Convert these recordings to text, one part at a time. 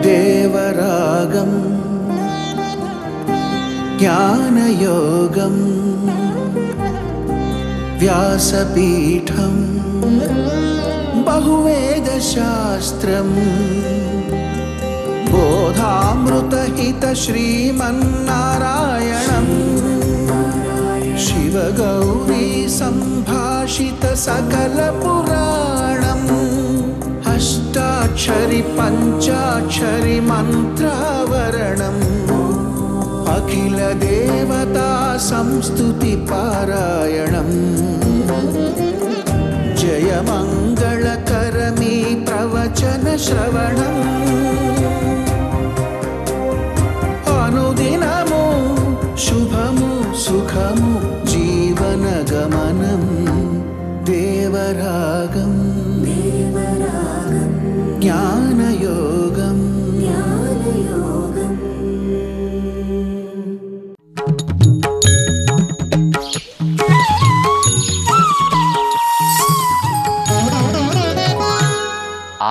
దేవరాగం జ్ఞానయోగం వ్యాసపీఠం బహువేదశాస్త్రం బోధామృతహిత శ్రీమన్నారాయణం శివగౌరీ సంభాషిత సకల పురాణం అష్టాక్షరి పంచాక్షరి మంత్రావరణం అఖిల దేవతా సంస్తుతి పారాయణం జయమంగళకరమీ ప్రవచన శ్రవణం అనుదినము శుభము సుఖము జీవన గమనం దేవరాగం జ్ఞానయోగం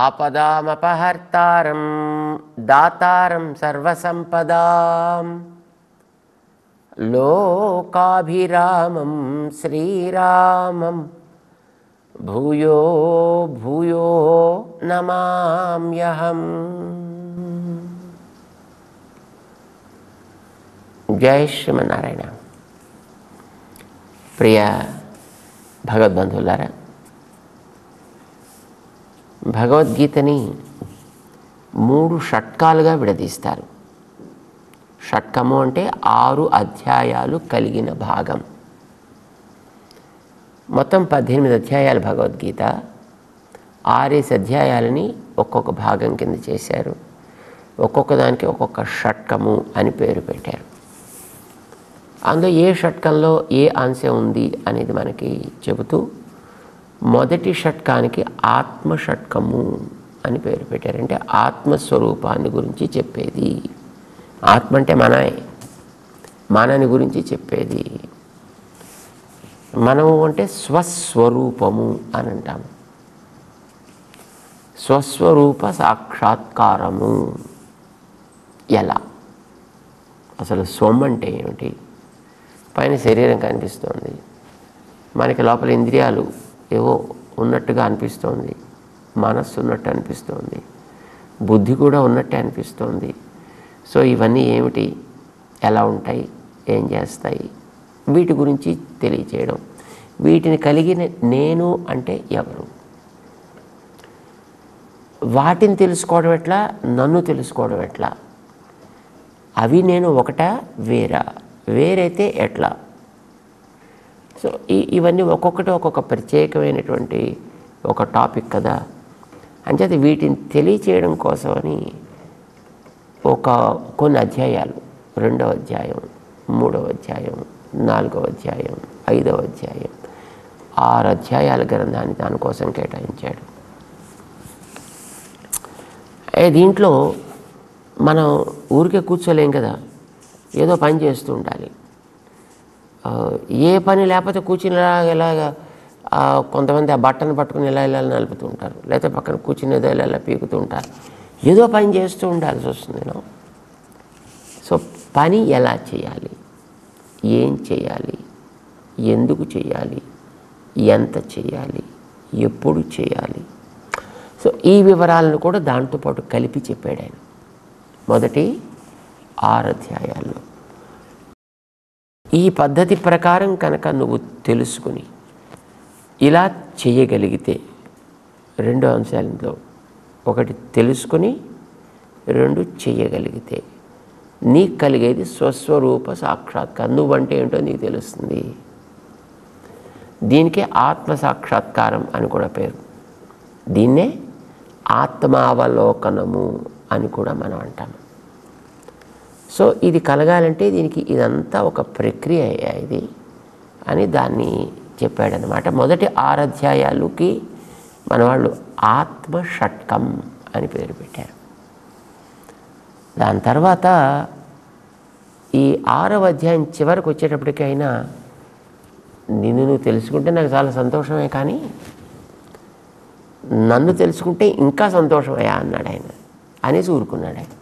ఆపదామపహర్తారం దాతారం సర్వసంపదాం లోకాభిరామం శ్రీరామం భూయో భూయో నమామ్యహం. జై శ్రీమన్నారాయణ. ప్రియ భగవద్బంధువులారా, భగవద్గీతని 3 షట్కాలుగా విడదీస్తారు. షట్కము అంటే 6 అధ్యాయాలు కలిగిన భాగం. మొత్తం 18 అధ్యాయాలు భగవద్గీత. 6 అధ్యాయాలని ఒక్కొక్క భాగం కింద చేశారు. ఒక్కొక్క దానికి ఒక్కొక్క షట్కము అని పేరు పెట్టారు. అందులో ఏ షట్కంలో ఏ అంశం ఉంది అనేది మనకి చెబుతూ మొదటి షట్కానికి ఆత్మ షట్కము అని పేరు పెట్టారు. అంటే ఆత్మస్వరూపాన్ని గురించి చెప్పేది. ఆత్మ అంటే మనని గురించి చెప్పేది. మనము అంటే స్వస్వరూపము అని అంటాము. స్వస్వరూప సాక్షాత్కారము ఎలా? అసలు స్వం అంటే ఏమిటి? పైన శరీరం కనిపిస్తోంది, మనకి లోపల ఇంద్రియాలు ఏవో ఉన్నట్టుగా అనిపిస్తోంది, మనస్సు ఉన్నట్టు అనిపిస్తోంది, బుద్ధి కూడా ఉన్నట్టే అనిపిస్తోంది. సో ఇవన్నీ ఏమిటి, ఎలా ఉంటాయి, ఏం చేస్తాయి, వీటి గురించి తెలియచేయడం. వీటిని కలిగిన నేను అంటే ఎవరు, వాటిని తెలుసుకోవడం ఎట్లా, నన్ను తెలుసుకోవడం ఎట్లా, అవి నేను ఒకటా వేరా, వేరైతే ఎట్లా. సో ఇవన్నీ ఒక్కొక్కటి ఒక్కొక్క ప్రత్యేకమైనటువంటి ఒక టాపిక్ కదా. అంచేత వీటిని తెలియచేయడం కోసమని కొన్ని అధ్యాయాలు, 2వ అధ్యాయం, 3వ అధ్యాయం, 4వ అధ్యాయం, 5వ అధ్యాయం, 6 అధ్యాయాల గ్రంథాన్ని దానికోసం కేటాయించాడు. దీంట్లో మనం ఊరికే కూర్చోలేం కదా, ఏదో పని చేస్తూ ఉండాలి. ఏ పని లేకపోతే కూర్చుని ఇలాగా కొంతమంది ఆ బట్టను పట్టుకుని ఇలా నలుపుతూ ఉంటారు, లేకపోతే పక్కన కూర్చుని ఏదో ఇలా పీకుతూ ఉంటారు. ఏదో పని చేస్తూ ఉండాల్సి వస్తుంది. సో పని ఎలా చేయాలి, ఏం చేయాలి, ఎందుకు చేయాలి, ఎంత చేయాలి, ఎప్పుడు చేయాలి, సో ఈ వివరాలను కూడా దాంతోపాటు కలిపి చెప్పాడు ఆయన మొదటి 6 అధ్యాయాల్లో. ఈ పద్ధతి ప్రకారం కనుక నువ్వు తెలుసుకుని ఇలా చేయగలిగితే 2 అంశాలలో, 1 తెలుసుకుని 2 చేయగలిగితే నీకు కలిగేది స్వస్వరూప సాక్షాత్కారం. నువ్వంటే ఏంటో నీకు తెలుస్తుంది. దీనికే ఆత్మ సాక్షాత్కారం అని కూడా పేరు. దీన్నే ఆత్మావలోకనము అని కూడా మనం అంటాము. సో ఇది కలగాలంటే దీనికి ఇదంతా ఒక ప్రక్రియ ఇది అని దాన్ని చెప్పాడనమాట. మొదటి 6 అధ్యాయాలకి మన వాళ్ళు ఆత్మ షట్కం అని పేరు పెట్టారు. దాని తర్వాత ఈ 6వ అధ్యాయం చివరికి వచ్చేటప్పటికైనా నిన్ను నువ్వు తెలుసుకుంటే నాకు చాలా సంతోషమే, కానీ నన్ను తెలుసుకుంటే ఇంకా సంతోషమయ్యా అన్నాడు ఆయన. అనేసి ఊరుకున్నాడు ఆయన.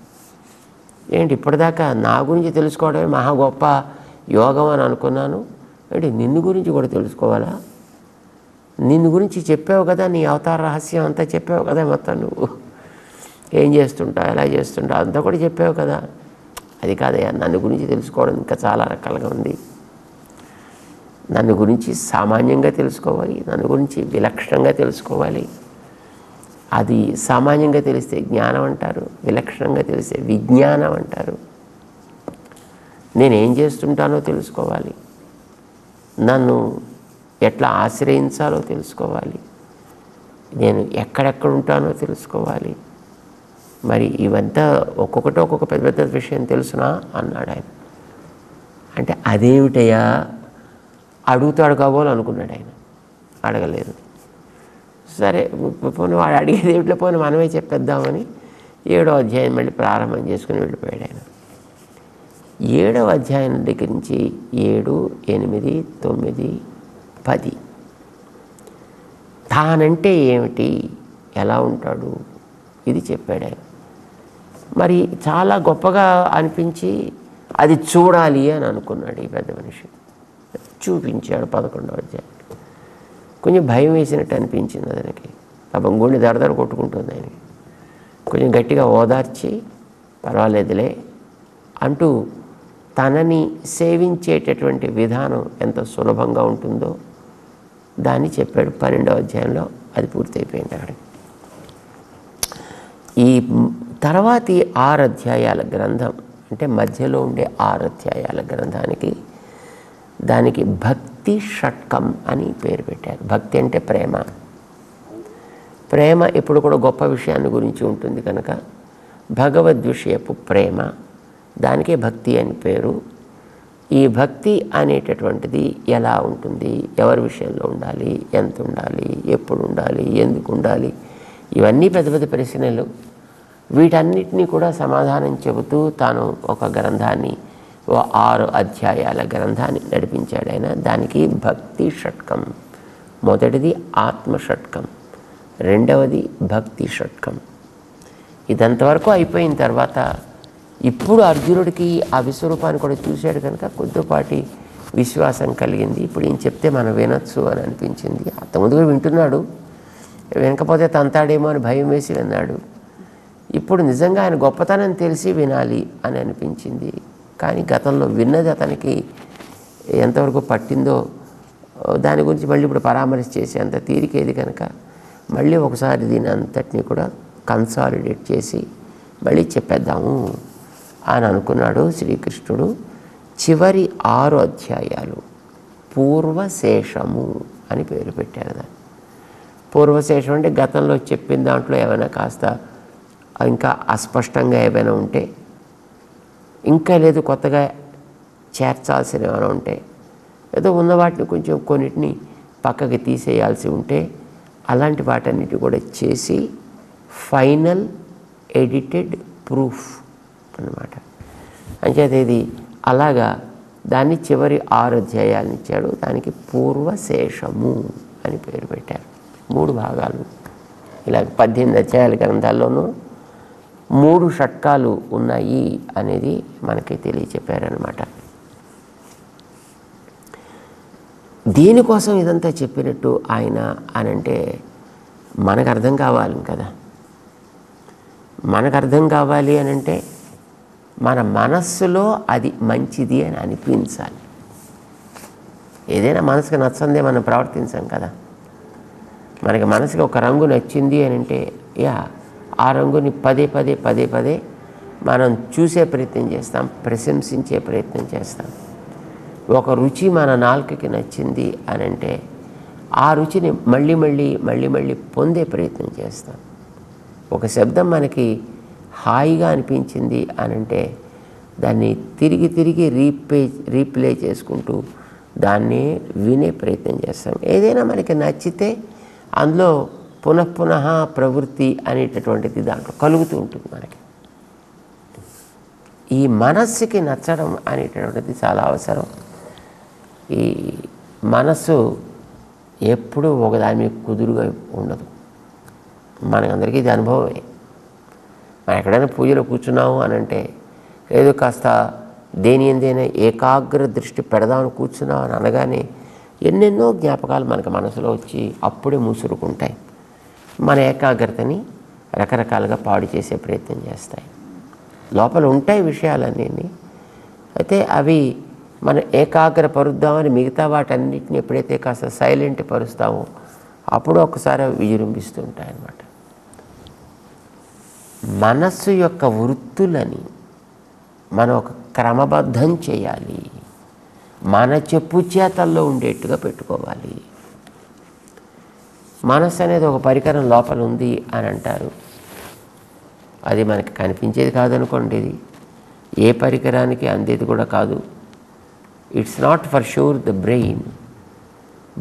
ఏంటి ఇప్పటిదాకా నా గురించి తెలుసుకోవడమే మహా గొప్ప యోగం అని అనుకున్నాను, ఏంటి నిన్ను గురించి కూడా తెలుసుకోవాలా? నిన్ను గురించి చెప్పావు కదా, నీ అవతార రహస్యం అంతా చెప్పావు కదా, మొత్తం నువ్వు ఏం చేస్తుంటావు, ఎలా చేస్తుంటావు అంతా కూడా చెప్పావు కదా. అది కాదయ్యా, నన్ను గురించి తెలుసుకోవడం ఇంకా చాలా రకాలుగా ఉంది. నన్ను గురించి సామాన్యంగా తెలుసుకోవాలి, నన్ను గురించి విలక్షణంగా తెలుసుకోవాలి. అది సామాన్యంగా తెలిస్తే జ్ఞానం అంటారు, విలక్షణంగా తెలిస్తే విజ్ఞానం అంటారు. నేనేం చేస్తుంటానో తెలుసుకోవాలి, నన్ను ఎట్లా ఆశ్రయించాలో తెలుసుకోవాలి, నేను ఎక్కడెక్కడ ఉంటానో తెలుసుకోవాలి. మరి ఇవంతా ఒక్కొక్కటి ఒక్కొక్క పెద్ద పెద్ద విషయం తెలుసునా అన్నాడు ఆయన. అంటే అదేమిటయ్యా అడుగుతాడు కాబోలు అనుకున్నాడు ఆయన. అడగలేదు. సరే పోనీ వాడు అడిగేది ఏమిట్లో పోనీ మనమే చెప్పేద్దామని 7వ అధ్యాయం మళ్ళీ ప్రారంభం చేసుకుని వెళ్ళిపోయాడు ఆయన. 7వ అధ్యాయం దగ్గర నుంచి 7, 8, 9, 10 తానంటే ఏమిటి, ఎలా ఉంటాడు ఇది చెప్పాడు ఆయన. మరి చాలా గొప్పగా అనిపించి అది చూడాలి అని అనుకున్నాడు ఈ పెద్ద మనిషి. చూపించాడు 11వ అధ్యాయం. కొంచెం భయం వేసినట్టు అనిపించింది అతనికి. పాపం గుండె దడదడ కొట్టుకుంటుంది ఆయనకి. కొంచెం గట్టిగా ఓదార్చి పర్వాలేదులే అంటూ తనని సేవించేటటువంటి విధానం ఎంత సులభంగా ఉంటుందో దాన్ని చెప్పాడు. 12వ అధ్యాయంలో అది పూర్తయిపోయింది అక్కడ. ఈ తర్వాతి 6 అధ్యాయాల గ్రంథం అంటే మధ్యలో ఉండే 6 అధ్యాయాల గ్రంథానికి దానికి భక్తి షట్కం అని పేరు పెట్టారు. భక్తి అంటే ప్రేమ. ప్రేమ ఎప్పుడు కూడా గొప్ప విషయాన్ని గురించి ఉంటుంది కనుక భగవద్విషయపు ప్రేమ, దానికే భక్తి అని పేరు. ఈ భక్తి అనేటటువంటిది ఎలా ఉంటుంది, ఎవరి విషయంలో ఉండాలి, ఎంత ఉండాలి, ఎప్పుడు ఉండాలి, ఎందుకు ఉండాలి, ఇవన్నీ పెద్ద పెద్ద ప్రశ్నలు. వీటన్నిటినీ కూడా సమాధానం చెబుతూ తాను ఒక గ్రంథాన్ని, 6 అధ్యాయాల గ్రంథాన్ని నడిపించాడు ఆయన. దానికి భక్తి షట్కం. మొదటిది ఆత్మ షట్కం, రెండవది భక్తి షట్కం. ఇదంతవరకు అయిపోయిన తర్వాత ఇప్పుడు అర్జునుడికి ఆ విశ్వరూపాన్ని కూడా చూశాడు కనుక కొద్దిపాటి విశ్వాసం కలిగింది. ఇప్పుడు ఏం చెప్తే మనం వినొచ్చు అని అనిపించింది. అంతకుముందుగా వింటున్నాడు, వినకపోతే తంతాడేమో అని భయం వేసి విన్నాడు. ఇప్పుడు నిజంగా ఆయన గొప్పతనం తెలిసి వినాలి అని అనిపించింది. కానీ గతంలో విన్నది అతనికి ఎంతవరకు పట్టిందో దాని గురించి మళ్ళీ ఇప్పుడు పరామర్శ చేసి అంత తీరికేది కనుక మళ్ళీ ఒకసారి దీని అంతటినీ కూడా కన్సాలిడేట్ చేసి మళ్ళీ చెప్పేద్దాము అని అనుకున్నాడు శ్రీకృష్ణుడు. చివరి 6 అధ్యాయాలు పూర్వశేషము అని పేరు పెట్టారు దాన్ని. పూర్వశేషం అంటే గతంలో చెప్పిన దాంట్లో ఏమైనా కాస్త ఇంకా అస్పష్టంగా ఏమైనా ఉంటే, ఇంకా లేదు కొత్తగా చేర్చాల్సిన ఏమైనా ఉంటే, ఏదో ఉన్న వాటిని కొంచెం కొన్నిటిని పక్కకి తీసేయాల్సి ఉంటే అలాంటి వాటన్నిటి కూడా చేసి ఫైనల్ ఎడిటెడ్ ప్రూఫ్ అన్నమాట. అంచేత ఇది అలాగా దాన్ని చివరి 6 అధ్యాయాలను ఇచ్చాడు. దానికి పూర్వశేషము అని పేరు పెట్టారు. 3 భాగాలు. ఇలా 18 అధ్యాయాల గ్రంథాల్లోనూ 3 షట్కాలు ఉన్నాయి అనేది మనకి తెలియచెప్పారనమాట. దీనికోసం ఇదంతా చెప్పినట్టు ఆయన అనంటే మనకు అర్థం కావాలి కదా. మనకు అర్థం కావాలి అనంటే మన మనస్సులో అది మంచిది అని అనిపించాలి. ఏదైనా మనసుకు నచ్చందే మనం ప్రవర్తించాం కదా. మనకి మనసుకి ఒక రంగు నచ్చింది అని అంటే ఆ రంగుని పదే పదే మనం చూసే ప్రయత్నం చేస్తాం, ప్రశంసించే ప్రయత్నం చేస్తాం. ఒక రుచి మన నాలుకకి నచ్చింది అని అంటే ఆ రుచిని మళ్ళీ పొందే ప్రయత్నం చేస్తాం. ఒక శబ్దం మనకి హాయిగా అనిపించింది అని అంటే దాన్ని తిరిగి రీప్లే చేసుకుంటూ దాన్ని వినే ప్రయత్నం చేస్తాం. ఏదైనా మనకి నచ్చితే అందులో పునః ప్రవృత్తి అనేటటువంటిది దాంట్లో కలుగుతూ ఉంటుంది మనకి. ఈ మనస్సుకి నచ్చడం అనేటటువంటిది చాలా అవసరం. ఈ మనస్సు ఎప్పుడూ ఒకదాని మీద కుదురుగా ఉండదు. మనకందరికీ ఇది అనుభవమే. మనం ఎక్కడైనా పూజలో కూర్చున్నాము అని అంటే లేదు కాస్త దేని ఎందైనా ఏకాగ్ర దృష్టి పెడదామని కూర్చున్నాం అని అనగానే ఎన్నెన్నో జ్ఞాపకాలు మనకు మనసులో వచ్చి అప్పుడే మూసురుకుంటాయి. మన ఏకాగ్రతని రకరకాలుగా పాడు చేసే ప్రయత్నం చేస్తాయి. లోపల ఉంటాయి విషయాలన్నీ, అయితే అవి మనం ఏకాగ్ర పరుద్దామని మిగతా వాటన్నిటిని ఎప్పుడైతే కాస్త సైలెంట్ పరుస్తామో అప్పుడు ఒకసారి విజృంభిస్తూ ఉంటాయి అన్నమాట. మనస్సు యొక్క వృత్తులని మనం ఒక క్రమబద్ధం చేయాలి, మన చెప్పు చేతల్లో ఉండేట్టుగా పెట్టుకోవాలి. మనస్సు అనేది ఒక పరికరం లోపల ఉంది అని అంటారు. అది మనకి కనిపించేది కాదనుకోండి, ఇది ఏ పరికరానికి అందేది కూడా కాదు. It's not for sure the brain,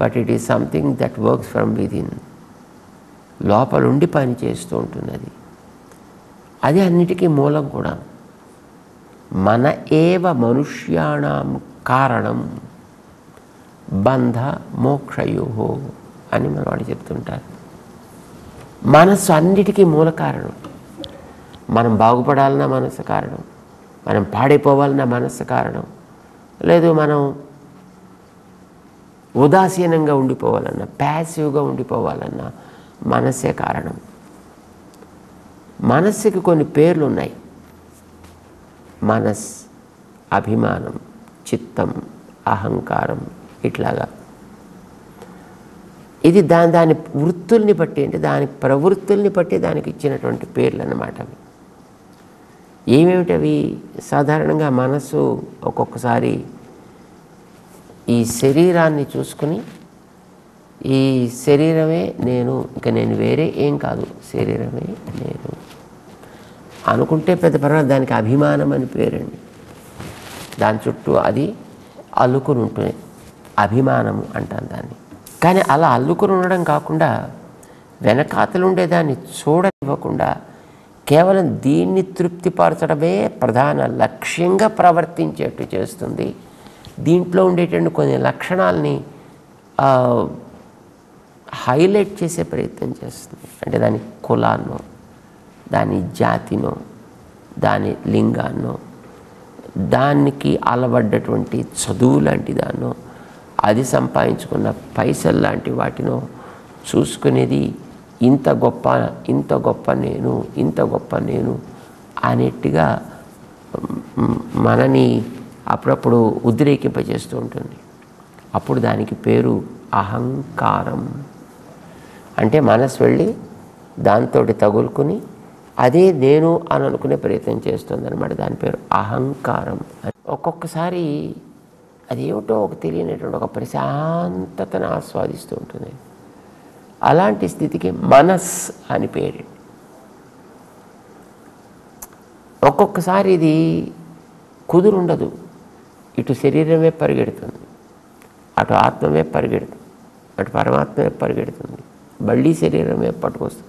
but it is something that works from within. లోపల ఉండి పని చేస్తూ ఉంటుంది. అది అన్నిటికీ మూలం కూడా. మన ఏవ మనుష్యాణం కారణం బంధ మోక్షయో అని మన వాడు చెప్తుంటారు. మనస్సు అన్నిటికీ మూల కారణం. మనం బాగుపడాలన్న మనస్సు కారణం, మనం పాడైపోవాలన్న మనస్సు కారణం, లేదు మనం ఉదాసీనంగా ఉండిపోవాలన్నా ప్యాసివ్గా ఉండిపోవాలన్నా మనస్సే కారణం. మనస్సుకి కొన్ని పేర్లు ఉన్నాయి. మనస్, అభిమానం, చిత్తం, అహంకారం, ఇట్లాగా. ఇది దాని వృత్తుల్ని బట్టి, అంటే దాని ప్రవృత్తుల్ని బట్టి దానికి ఇచ్చినటువంటి పేర్లు అన్నమాట. ఏమేమిటవి? సాధారణంగా మనస్సు ఒక్కొక్కసారి ఈ శరీరాన్ని చూసుకుని ఈ శరీరమే నేను, ఇక నేను వేరే ఏం కాదు, శరీరమే నేను అనుకుంటే పెద్ద పర్వాలేదు. దానికి అభిమానం అని పేరండి. దాని చుట్టూ అది అల్లుకుని ఉంటుంది, అభిమానము అంటాను దాన్ని. కానీ అలా అల్లుకుని ఉండడం కాకుండా వెనకాతలు ఉండేదాన్ని చూడనివ్వకుండా కేవలం దీన్ని తృప్తిపరచడమే ప్రధాన లక్ష్యంగా ప్రవర్తించేట్టు చేస్తుంది. దీంట్లో ఉండేటువంటి కొన్ని లక్షణాలని హైలైట్ చేసే ప్రయత్నం చేస్తుంది. అంటే దాని కులాన్నో, దాని జాతినో, దాని లింగాన్నో, దానికి అలవడ్డటువంటి చదువు లాంటి దాన్నో, అది సంపాదించుకున్న పైసలు లాంటి వాటినో చూసుకునేది ఇంత గొప్ప, ఇంత గొప్ప నేను, ఇంత గొప్ప నేను అనేట్టుగా మనని అప్పుడప్పుడు ఉద్రేకింపజేస్తూ ఉంటుంది. అప్పుడు దానికి పేరు అహంకారం. అంటే మనసు వెళ్ళి దాంతో తగులుకుని అదే నేను అని అనుకునే ప్రయత్నం చేస్తుంది అనమాట. దాని పేరు అహంకారం. ఒక్కొక్కసారి అదేమిటో ఒక తెలియనటువంటి ఒక ప్రశాంతతను ఆస్వాదిస్తూ ఉంటుంది. అలాంటి స్థితికి మనస్ అని పేరు. ఒక్కొక్కసారి ఇది కుదురుండదు. ఇటు శరీరమే పరిగెడుతుంది, అటు ఆత్మమే పరిగెడుతుంది, అటు పరమాత్మే పరిగెడుతుంది, మళ్ళీ శరీరమే పట్టుకొస్తుంది.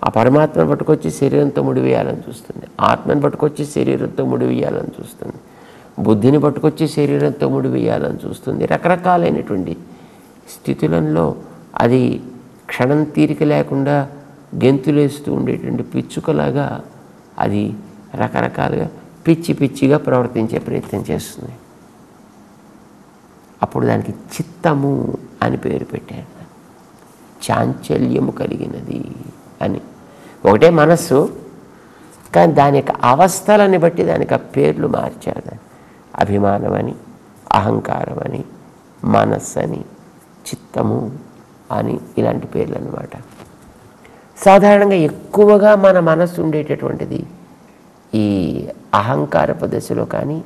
ఆ పరమాత్మను పట్టుకొచ్చి శరీరంతో ముడివేయాలని చూస్తుంది, ఆత్మను పట్టుకొచ్చి శరీరంతో ముడివేయాలని చూస్తుంది, బుద్ధిని పట్టుకొచ్చి శరీరంతో ముడివేయాలని చూస్తుంది. రకరకాలైనటువంటి స్థితులలో అది క్షణం తీరిక లేకుండా గెంతులేస్తూ ఉండేటువంటి పిచ్చుకలాగా అది రకరకాలుగా పిచ్చి పిచ్చిగా ప్రవర్తించే ప్రయత్నం చేస్తుంది. అప్పుడు దానికి చిత్తము అని పేరు పెట్టారు. చాంచల్యము కలిగినది అని. ఒకటే మనస్సు, కానీ దాని యొక్క అవస్థలని బట్టి దానికి ఆ పేర్లు మార్చారు. అభిమానమని, అహంకారమని, మనస్సని, చిత్తము అని, ఇలాంటి పేర్లు అన్నమాట. సాధారణంగా ఎక్కువగా మన మనస్సు ఉండేటటువంటిది ఈ అహంకారపు దశలో, కానీ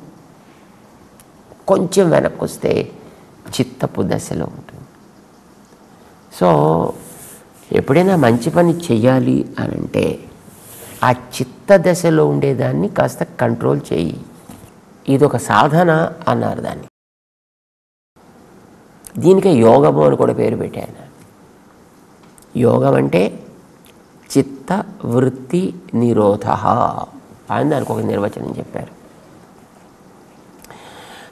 కొంచెం వెనక్కి వస్తే చిత్తపు దశలో ఉంటుంది. సో ఎప్పుడైనా మంచి పని చెయ్యాలి అని అంటే ఆ చిత్త దశలో ఉండేదాన్ని కాస్త కంట్రోల్ చేయి. ఇదొక సాధన అన్నారు దాన్ని. దీనికే యోగము అని కూడా పేరు పెట్టాను. యోగం అంటే చిత్త వృత్తి నిరోధ అని దానికి ఒక నిర్వచనం చెప్పారు.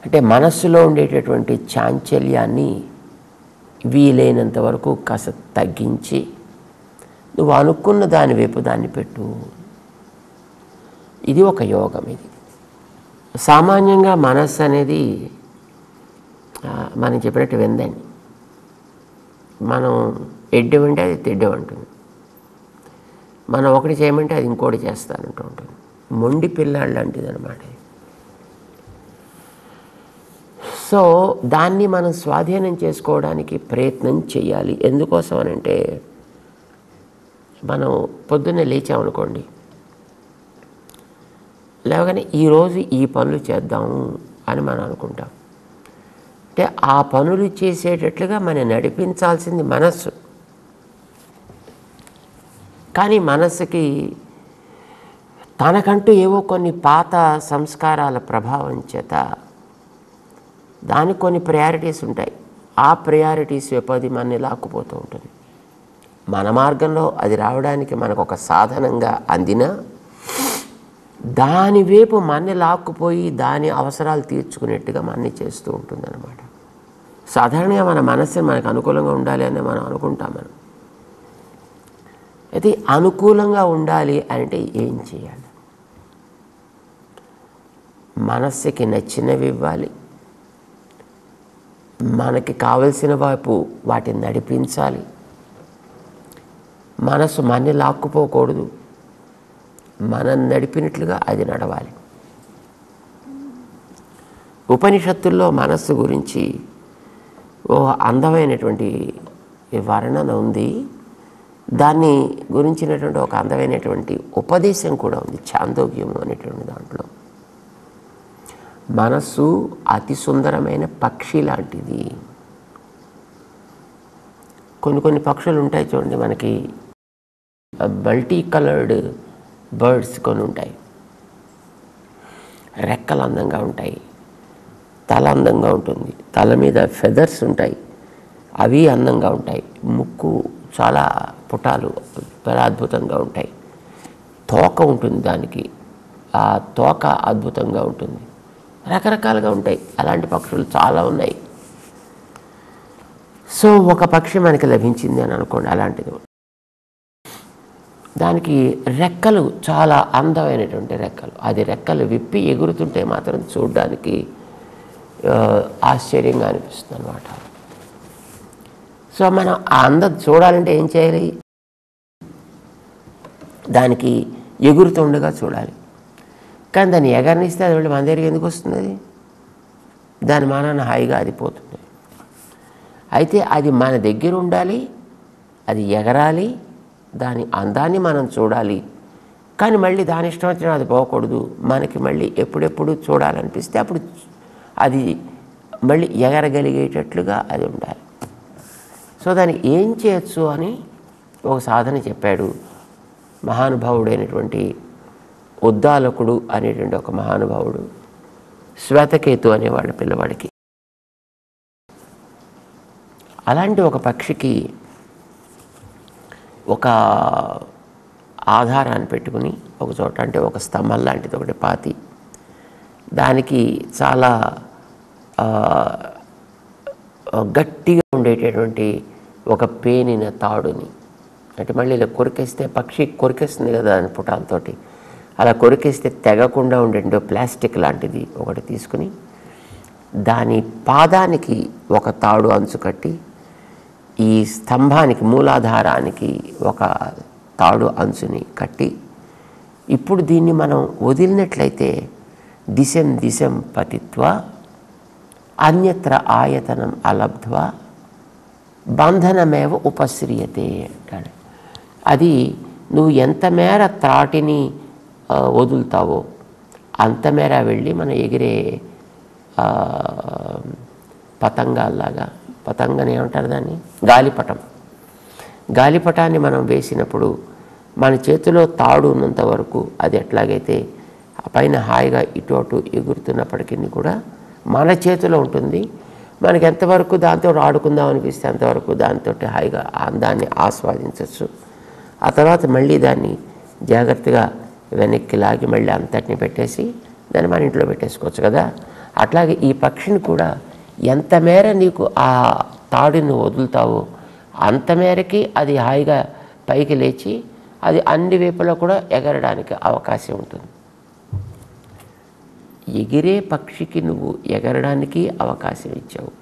అంటే మనస్సులో ఉండేటటువంటి చాంచల్యాన్ని వీలైనంత వరకు కాస్త తగ్గించి నువ్వు అనుకున్న దాని వైపు దాన్ని పెట్టు. ఇది ఒక యోగం. ఇది సామాన్యంగా మనస్సు అనేది మనం చెప్పినట్టు విందండి. మనం ఎడ్డమంటే అది తిడ్డమంటుంది. మనం ఒకటి చేయమంటే అది ఇంకోటి చేస్తానంటూ ఉంటుంది. మొండి పిల్లాడు లాంటిది అనమాట. సో దాన్ని మనం స్వాధీనం చేసుకోవడానికి ప్రయత్నం చేయాలి. ఎందుకోసం అనంటే మనం పొద్దున్నే లేచామనుకోండి, లేవగానే ఈరోజు ఈ పనులు చేద్దాము అని మనం అనుకుంటాం. అంటే ఆ పనులు చేసేటట్లుగా మనం నడిపించాల్సింది మనస్సు. కానీ మనస్సుకి తనకంటూ ఏవో కొన్ని పాత సంస్కారాల ప్రభావం చేత దానికి కొన్ని ప్రయారిటీస్ ఉంటాయి. ఆ ప్రయారిటీస్ వైపు అది మనని లాక్కుపోతూ ఉంటుంది. మన మార్గంలో అది రావడానికి మనకు ఒక సాధనంగా అందినా దాని వైపు మనని లాక్కుపోయి దాని అవసరాలు తీర్చుకునేట్టుగా మనని చేస్తూ ఉంటుంది అన్నమాట. సాధారణంగా మన మనస్సు మనకు అనుకూలంగా ఉండాలి అని మనం అనుకుంటాం. మనం అయితే అనుకూలంగా ఉండాలి అంటే ఏం చేయాలి? మనస్సుకి నచ్చినవి ఇవ్వాలి, మనకి కావలసిన వైపు వాటిని నడిపించాలి. మనసు మనని లాక్కుపోకూడదు, మనం నడిపినట్లుగా అది నడవాలి. ఉపనిషత్తుల్లో మనస్సు గురించి ఓ అందమైనటువంటి వర్ణన ఉంది. దాన్ని గురించినటువంటి ఒక అందమైనటువంటి ఉపదేశం కూడా ఉంది, ఛాందోగ్యము అనేటువంటి దాంట్లో. మనస్సు అతి సుందరమైన పక్షి లాంటిది. కొన్ని పక్షులు ఉంటాయి చూడండి, మనకి మల్టీ కలర్డ్ బర్డ్స్ కొన్ని ఉంటాయి. రెక్కలు అందంగా ఉంటాయి, తల అందంగా ఉంటుంది, తల మీద ఫెదర్స్ ఉంటాయి, అవి అందంగా ఉంటాయి. ముక్కు చాలా పుటాలు చాలా అద్భుతంగా ఉంటాయి. తోక ఉంటుంది దానికి, ఆ తోక అద్భుతంగా ఉంటుంది. రకరకాలుగా ఉంటాయి. అలాంటి పక్షులు చాలా ఉన్నాయి. సో ఒక పక్షి మనకి లభించింది అని అనుకోండి, అలాంటిది. దానికి రెక్కలు చాలా అందమైనటువంటి రెక్కలు. అది రెక్కలు విప్పి ఎగురుతుంటే మాత్రం చూడడానికి ఆశ్చర్యంగా అనిపిస్తుంది అన్నమాట. సో మనం ఆ అందం చూడాలంటే ఏం చేయాలి? దానికి ఎగురుతుండగా చూడాలి. కానీ దాన్ని ఎగరనిస్తే అది వెళ్ళి మన దగ్గరికి ఎందుకు వస్తుంది? దాని మానాన్ని హాయిగా అది పోతుంది. అయితే అది మన దగ్గర ఉండాలి, అది ఎగరాలి, దాని అందాన్ని మనం చూడాలి. కానీ మళ్ళీ దాని ఇష్టం వచ్చినా అది పోకూడదు. మనకి మళ్ళీ ఎప్పుడెప్పుడు చూడాలనిపిస్తే అప్పుడు అది మళ్ళీ ఎగరగలిగేటట్లుగా అది ఉండాలి. సో దానికి ఏం చేయొచ్చు అని ఒక సాధన చెప్పాడు మహానుభావుడైనటువంటి ఉద్దాలకుడు అనేటువంటి ఒక మహానుభావుడు. శ్వేతకేతు అనేవాడు పిల్లవాడికి. అలాంటి ఒక పక్షికి ఒక ఆధారాన్ని పెట్టుకుని ఒక చోట, అంటే ఒక స్తంభం లాంటిది ఒకటి పాతి, దానికి చాలా గట్టిగా ఉండేటటువంటి ఒక పేనిన తాడుని, అంటే మళ్ళీ ఇలా కొరికేస్తే పక్షి కొరికేస్తుంది కదా దాని పుటాలతోటి, అలా కొరికేస్తే తెగకుండా ఉండేటో ప్లాస్టిక్ లాంటిది ఒకటి తీసుకుని దాని పాదానికి ఒక తాడు అంచు కట్టి, ఈ స్తంభానికి మూలాధారానికి ఒక తాడు అంచుని కట్టి, ఇప్పుడు దీన్ని మనం వదిలినట్లయితే దిశం దిశం పతిత్వా అన్యత్ర ఆయతనం అలబ్ధ్వా బంధనమేవ ఉపశ్రియతే అంటాడు. అది నువ్వు ఎంత మేర త్రాటిని వదులుతావో అంత మేర వెళ్ళి మనం ఎగిరే పతంగాల్లాగా, పతంగని ఏమంటారు దాన్ని, గాలిపటాన్ని మనం వేసినప్పుడు మన చేతిలో తాడు ఉన్నంత వరకు అది ఎట్లాగైతే పైన హాయిగా ఇటు అటు ఎగురుతున్నప్పటికీ కూడా మన చేతిలో ఉంటుంది. మనకి ఎంతవరకు దాంతో ఆడుకుందాం అనిపిస్తే అంతవరకు దాంతో హాయిగా దాన్ని ఆస్వాదించవచ్చు. ఆ తర్వాత మళ్ళీ దాన్ని జాగ్రత్తగా వెనక్కి లాగి మళ్ళీ అంతటిని పెట్టేసి దాన్ని మన ఇంట్లో పెట్టేసుకోవచ్చు కదా. అట్లాగే ఈ పక్షిని కూడా ఎంత మేర నీకు ఆ తాడుని వదులుతావో అంత మేరకి అది హాయిగా పైకి లేచి అది అన్ని వైపులా కూడా ఎగరడానికి అవకాశం ఉంటుంది. ఎగిరే పక్షికి నువ్వు ఎగరడానికి అవకాశం ఇచ్చావు.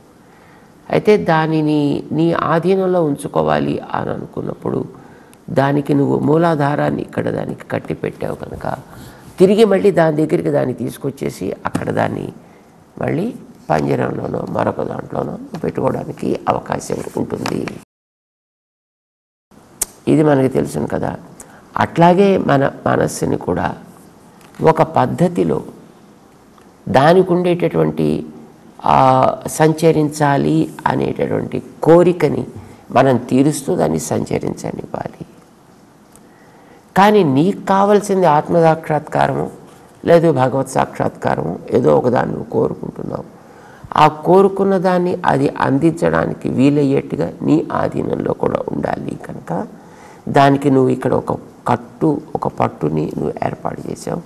అయితే దానిని నీ ఆధీనంలో ఉంచుకోవాలి అని అనుకున్నప్పుడు దానికి నువ్వు మూలాధారాన్ని ఇక్కడ దానికి కట్టి పెట్టావు కనుక తిరిగి మళ్ళీ దాని దగ్గరికి దాన్ని తీసుకొచ్చేసి అక్కడ దాన్ని మళ్ళీ పంజరంలోనో మరొక దాంట్లోనో పెట్టుకోవడానికి అవకాశం ఉంటుంది. ఇది మనకి తెలుసును కదా. అట్లాగే మన మనస్సుని కూడా ఒక పద్ధతిలో దానికి ఉండేటటువంటి సంచరించాలి అనేటటువంటి కోరికని మనం తీరుస్తూ దాన్ని సంచరించనివ్వాలి. కానీ నీకు కావాల్సింది ఆత్మసాక్షాత్కారము లేదు భగవత్ సాక్షాత్కారము, ఏదో ఒకదాన్ని నువ్వు కోరుకుంటున్నావు. ఆ కోరుకున్న దాన్ని అది అందించడానికి వీలయ్యేట్టుగా నీ ఆధీనంలో కూడా ఉండాలి. కనుక దానికి నువ్వు ఇక్కడ ఒక పట్టుని నువ్వు ఏర్పాటు చేసావు.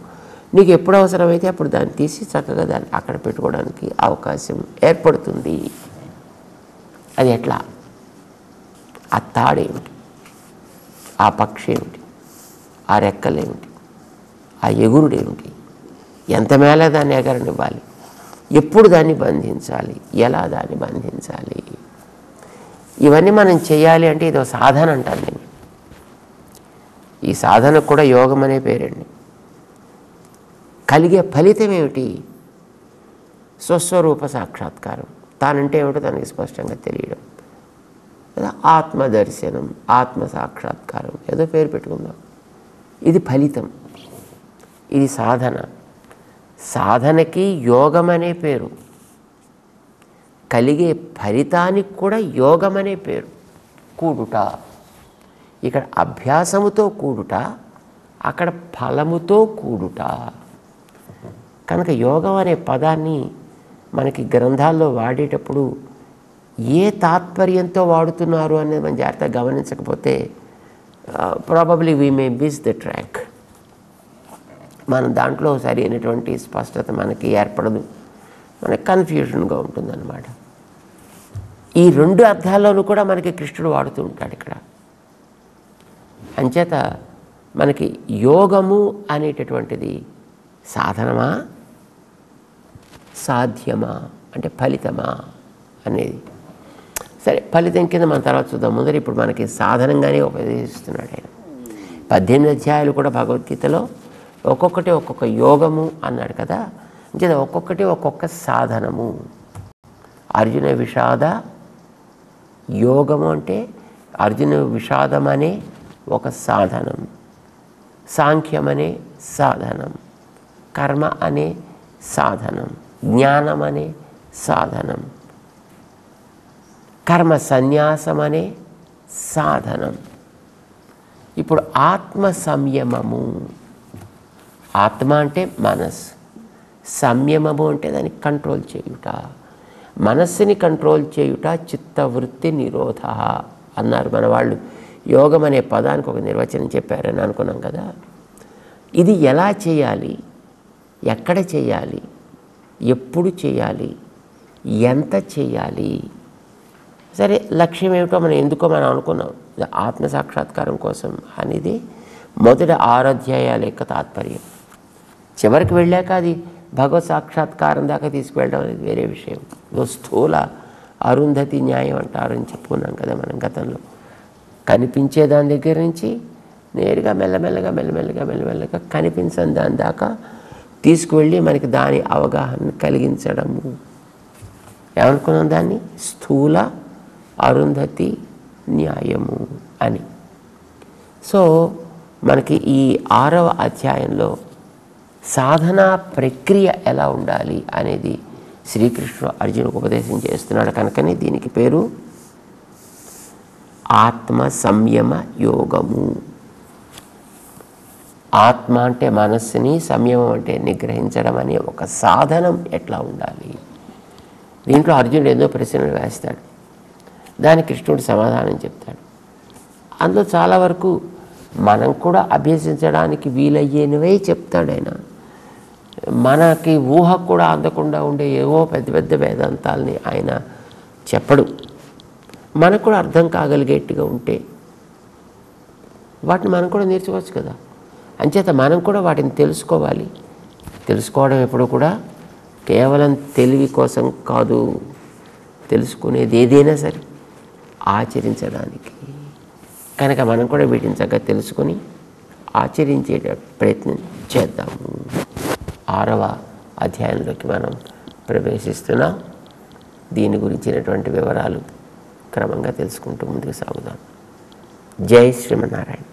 నీకు ఎప్పుడు అవసరమైతే అప్పుడు దాన్ని తీసి చక్కగా దాన్ని అక్కడ పెట్టుకోవడానికి అవకాశం ఏర్పడుతుంది. అది ఎట్లా? ఆ తాడేమిటి, ఆ పక్షి ఏమిటి, ఆ రెక్కలేమిటి, ఆ ఎగురుడేమిటి, ఎంత మేళ దాన్ని ఎగరనివ్వాలి, ఎప్పుడు దాన్ని బంధించాలి, ఎలా దాన్ని బంధించాలి, ఇవన్నీ మనం చేయాలి అంటే ఇదో సాధన అంటాను నేను. ఈ సాధనకు కూడా యోగం అనే పేరండి. కలిగే ఫలితం ఏమిటి? స్వస్వరూప సాక్షాత్కారం. తానంటే ఏమిటో తనకి స్పష్టంగా తెలియడం, ఆత్మదర్శనం, ఆత్మ సాక్షాత్కారం, ఏదో పేరు పెట్టుకుందాం. ఇది ఫలితం, ఇది సాధన. సాధనకి యోగం అనే పేరు, కలిగే ఫలితానికి కూడా యోగం అనే పేరు. కూడుట, ఇక్కడ అభ్యాసముతో కూడుట, అక్కడ ఫలముతో కూడుట. కనుక యోగం అనే పదాన్ని మనకి గ్రంథాల్లో వాడేటప్పుడు ఏ తాత్పర్యంతో వాడుతున్నారు అనేది మనం జాగ్రత్తగా గమనించకపోతే probably we may miss the track. మనం దాంట్లో సరి అయినటువంటి స్పష్టత మనకి ఏర్పడదు, మనకి కన్ఫ్యూజన్గా ఉంటుందన్నమాట. ఈ రెండు అర్థాల్లోనూ కూడా మనకి కృష్ణుడు వాడుతూ ఉంటాడు ఇక్కడ. అంచేత మనకి యోగము అనేటటువంటిది సాధనమా సాధ్యమా అంటే ఫలితమా అనేది. సరే, ఫలితం కింద మన తర్వాత చూద్దాం. ముందర ఇప్పుడు మనకి సాధనంగానే ఉపదేశిస్తున్నాడు ఆయన. 18 అధ్యాయాలు కూడా భగవద్గీతలో ఒక్కొక్కటి ఒక్కొక్క యోగము అన్నాడు కదా. అంటే ఒక్కొక్కటి ఒక్కొక్క సాధనము. అర్జున విషాద యోగము అంటే అర్జున విషాదం అనే ఒక సాధనం, సాంఖ్యం అనే సాధనం, కర్మ అనే సాధనం, జ్ఞానం అనే సాధనం, కర్మ సన్యాసం అనే సాధనం. ఇప్పుడు ఆత్మ సంయమము. ఆత్మ అంటే మనస్సు, సంయమము అంటే దాన్ని కంట్రోల్ చేయుట. మనస్సుని కంట్రోల్ చేయుట చిత్తవృత్తి నిరోధ అన్నారు మన వాళ్ళు. యోగం అనే పదానికి ఒక నిర్వచనం చెప్పారని అనుకున్నాం కదా. ఇది ఎలా చేయాలి, ఎక్కడ చేయాలి, ఎప్పుడు చేయాలి, ఎంత చేయాలి, సరే లక్ష్యం ఏమిటో ఎందుకో మనం అనుకున్నాం. ఆత్మ సాక్షాత్కారం కోసం అనేది మొదటి 6 అధ్యాయాల యొక్క తాత్పర్యం. చివరికి వెళ్ళాక అది భగవత్ సాక్షాత్కారం దాకా తీసుకువెళ్ళడం అనేది వేరే విషయం. స్థూల అరుంధతి న్యాయం అంటారని చెప్పుకున్నాం కదా మనం గతంలో. కనిపించే దాని దగ్గర నుంచి నేరుగా మెల్లమెల్లగా కనిపించని దాని దాకా తీసుకువెళ్ళి మనకి దాని అవగాహన కలిగించడము. ఏమనుకున్నాం దాన్ని? స్థూల అరుంధతి న్యాయము అని. సో మనకి ఈ 6వ అధ్యాయంలో సాధనా ప్రక్రియ ఎలా ఉండాలి అనేది శ్రీకృష్ణుడు అర్జునుడికి ఉపదేశం చేస్తున్నాడు. కనుకనే దీనికి పేరు ఆత్మ సంయమ యోగము. ఆత్మ అంటే మనస్సుని, సంయమం అంటే నిగ్రహించడం అనే ఒక సాధనం ఎట్లా ఉండాలి. దీంట్లో అర్జునుడు ఎన్నో ప్రశ్నలు వేస్తాడు, దానికి కృష్ణుడు సమాధానం చెప్తాడు. అందులో చాలా వరకు మనం కూడా అభ్యసించడానికి వీలయ్యేనవే చెప్తాడు ఆయన. మనకి ఊహ కూడా అందకుండా ఉండే ఏవో పెద్ద పెద్ద వేదాంతాలని ఆయన చెప్పడు. మనకు కూడా అర్థం కాగలిగేట్టుగా ఉంటే వాటిని మనం కూడా నేర్చుకోవచ్చు కదా. అంచేత మనం కూడా వాటిని తెలుసుకోవాలి. తెలుసుకోవడం ఎప్పుడు కూడా కేవలం తెలివి కోసం కాదు, తెలుసుకునేది ఏదైనా సరే ఆచరించడానికి. కనుక మనం కూడా వీటిని చక్కగా తెలుసుకొని ఆచరించే ప్రయత్నం చేద్దాము. 6వ అధ్యాయంలోకి మనం ప్రవేశిస్తున్నాం. దీని గురించినటువంటి వివరాలు క్రమంగా తెలుసుకుంటూ ముందుకు సాగుదాం. జై శ్రీమన్నారాయణ.